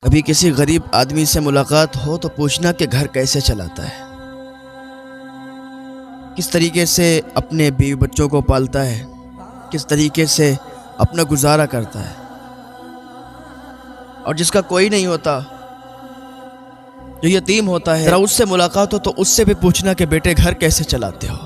کبھی کسی غریب آدمی سے ملاقات ہو تو پوچھنا کہ گھر کیسے چلاتا ہے، کس طریقے سے اپنے بیوی بچوں کو پالتا ہے، کس طریقے سے اپنا گزارا کرتا ہے۔ اور جس کا کوئی نہیں ہوتا، جو یتیم ہوتا ہے، ذرا اس سے ملاقات ہو تو اس سے بھی پوچھنا کہ بیٹے گھر کیسے چلاتے ہو،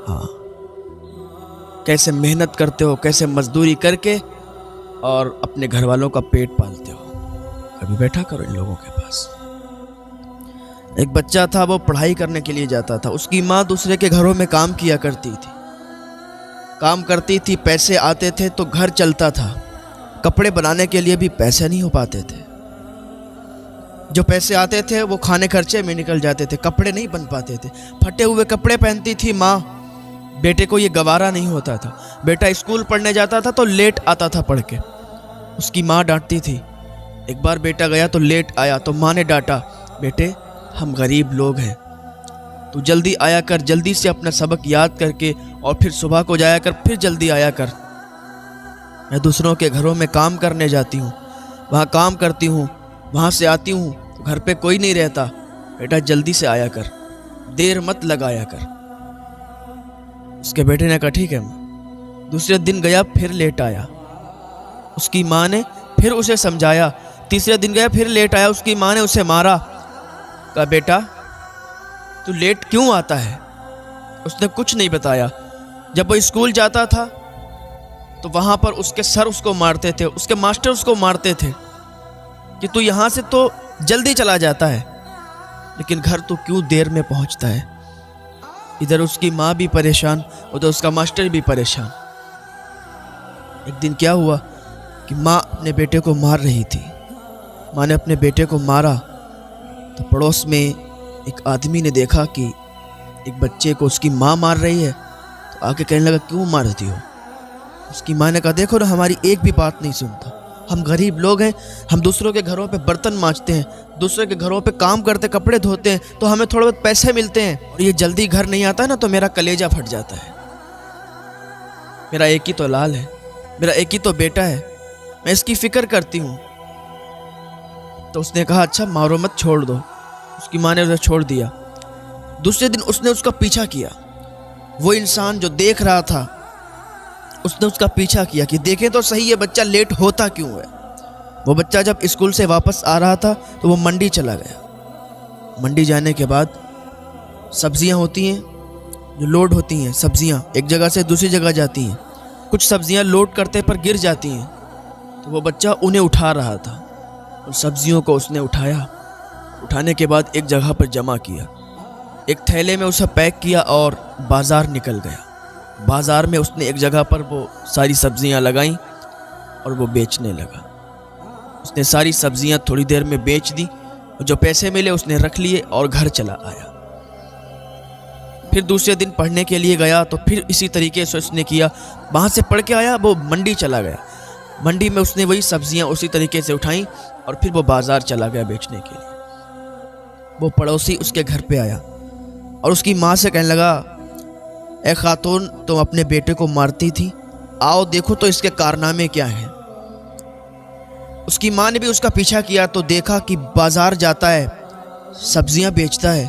ہاں کیسے محنت کرتے ہو، کیسے مزدوری کر کے اور اپنے گھر والوں کا پیٹ پالتے ہو۔ کبھی بیٹھا کرو ان لوگوں کے پاس۔ ایک بچہ تھا، وہ پڑھائی کرنے کے لیے جاتا تھا، اس کی ماں دوسرے کے گھروں میں کام کیا کرتی تھی، پیسے آتے تھے تو گھر چلتا تھا۔ کپڑے بنانے کے لیے بھی پیسے نہیں ہو پاتے تھے، جو پیسے آتے تھے وہ کھانے خرچے میں نکل جاتے تھے، کپڑے نہیں بن پاتے تھے، پھٹے ہوئے کپڑے پہنتی تھی ماں۔ بیٹے کو یہ گوارا نہیں ہوتا تھا، بیٹا اسکول پڑھنے جاتا تھا تو لیٹ آتا تھا پڑھ کے، اس کی ماں ڈانٹتی تھی۔ ایک بار بیٹا گیا تو لیٹ آیا تو ماں نے ڈانٹا، بیٹے ہم غریب لوگ ہیں، تو جلدی آیا کر، جلدی سے اپنا سبق یاد کر کے اور پھر صبح کو جایا کر، پھر جلدی آیا کر۔ میں دوسروں کے گھروں میں کام کرنے جاتی ہوں، وہاں کام کرتی ہوں، وہاں سے آتی ہوں تو گھر پہ کوئی نہیں رہتا، بیٹا جلدی سے آیا کر، دیر مت لگایا کر۔ اس کے بیٹے نے کہا ٹھیک ہے ماں۔ دوسرے دن گیا، پھر لیٹ آیا، اس کی ماں نے پھر اسے سمجھایا۔ تیسرے دن گیا، پھر لیٹ آیا، اس کی ماں نے اسے مارا، کہا بیٹا تو لیٹ کیوں آتا ہے؟ اس نے کچھ نہیں بتایا۔ جب وہ اسکول جاتا تھا تو وہاں پر اس کے سر اس کو مارتے تھے، اس کے ماسٹر اس کو مارتے تھے کہ تو یہاں سے تو جلدی چلا جاتا ہے لیکن گھر تو کیوں دیر میں پہنچتا ہے۔ ادھر اس کی ماں بھی پریشان، ادھر اس کا ماسٹر بھی پریشان۔ ایک دن کیا ہوا کہ ماں اپنے بیٹے کو مار رہی تھی، ماں نے اپنے بیٹے کو مارا تو پڑوس میں ایک آدمی نے دیکھا کہ ایک بچے کو اس کی ماں مار رہی ہے، تو آ کے کہنے لگا کیوں مارتی ہو؟ اس کی ماں نے کہا دیکھو نا، ہماری ایک بھی بات نہیں سنتا، ہم غریب لوگ ہیں، ہم دوسروں کے گھروں پہ برتن مانجتے ہیں، دوسرے کے گھروں پہ کام کرتے، کپڑے دھوتے ہیں تو ہمیں تھوڑے بہت پیسے ملتے ہیں، اور یہ جلدی گھر نہیں آتا ہے نا تو میرا کلیجہ پھٹ جاتا ہے۔ میرا ایک ہی تو لال ہے، میرا ایک ہی تو بیٹا ہے، میں اس کی فکر کرتی ہوں۔ تو اس نے کہا اچھا مارو مت، چھوڑ دو۔ اس کی ماں نے اسے چھوڑ دیا۔ دوسرے دن اس نے اس کا پیچھا کیا، وہ انسان جو دیکھ رہا تھا اس نے اس کا پیچھا کیا کہ دیکھیں تو صحیح یہ بچہ لیٹ ہوتا کیوں ہے۔ وہ بچہ جب اسکول سے واپس آ رہا تھا تو وہ منڈی چلا گیا۔ منڈی جانے کے بعد سبزیاں ہوتی ہیں جو لوڈ ہوتی ہیں، سبزیاں ایک جگہ سے دوسری جگہ جاتی ہیں، کچھ سبزیاں لوڈ کرتے پر گر جاتی ہیں، تو وہ بچہ انہیں اٹھا رہا تھا، اور سبزیوں کو اس نے اٹھایا، اٹھانے کے بعد ایک جگہ پر جمع کیا، ایک تھیلے میں اسے پیک کیا اور بازار نکل گیا۔ بازار میں اس نے ایک جگہ پر وہ ساری سبزیاں لگائیں اور وہ بیچنے لگا۔ اس نے ساری سبزیاں تھوڑی دیر میں بیچ دی، اور جو پیسے ملے اس نے رکھ لیے اور گھر چلا آیا۔ پھر دوسرے دن پڑھنے کے لیے گیا تو پھر اسی طریقے سے اس نے کیا، وہاں سے پڑھ کے آیا، وہ منڈی چلا گیا، منڈی میں اس نے وہی سبزیاں اسی طریقے سے اٹھائیں اور پھر وہ بازار چلا گیا بیچنے کے لیے۔ وہ پڑوسی اس کے گھر پہ آیا اور اس کی ماں سے کہنے لگا اے خاتون تم اپنے بیٹے کو مارتی تھی، آؤ دیکھو تو اس کے کارنامے کیا ہیں۔ اس کی ماں نے بھی اس کا پیچھا کیا تو دیکھا کہ بازار جاتا ہے، سبزیاں بیچتا ہے،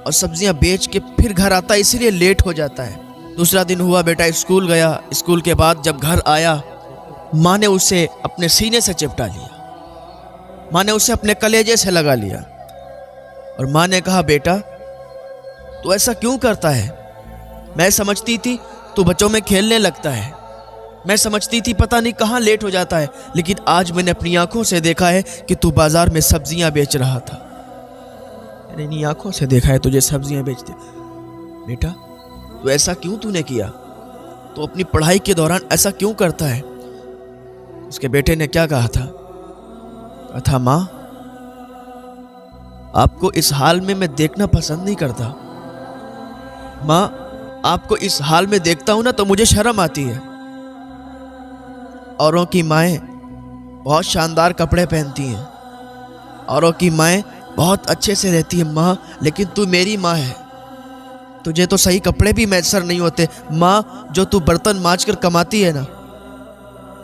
اور سبزیاں بیچ کے پھر گھر آتا ہے، اسی لیے لیٹ ہو جاتا ہے۔ دوسرا دن ہوا، بیٹا اسکول گیا، اسکول کے بعد جب گھر آیا ماں نے اسے اپنے سینے سے چپٹا لیا، ماں نے اسے اپنے کلیجے سے لگا لیا، اور ماں نے کہا بیٹا تو ایسا کیوں کرتا ہے؟ میں سمجھتی تھی تو بچوں میں کھیلنے لگتا ہے، میں سمجھتی تھی پتہ نہیں کہاں لیٹ ہو جاتا ہے، لیکن آج میں نے اپنی آنکھوں سے دیکھا ہے کہ تو بازار میں سبزیاں بیچ رہا تھا۔ میں نے اپنی آنکھوں سے دیکھا ہے تجھے سبزیاں بیچتے۔ بیٹا تو ایسا کیوں تو نے کیا؟ تو اپنی پڑھائی کے دوران ایسا کیوں کرتا ہے؟ اس کے بیٹے نے کیا کہا تھا ماں آپ کو اس حال میں دیکھنا پسند نہیں کرتا، ماں آپ کو اس حال میں دیکھتا ہوں نا تو مجھے شرم آتی ہے۔ اوروں کی مائیں بہت شاندار کپڑے پہنتی ہیں، اوروں کی مائیں بہت اچھے سے رہتی ہیں ماں، لیکن تو میری ماں ہے، تجھے تو صحیح کپڑے بھی میسر نہیں ہوتے، ماں جو تو برتن مانج کر کماتی ہے نا،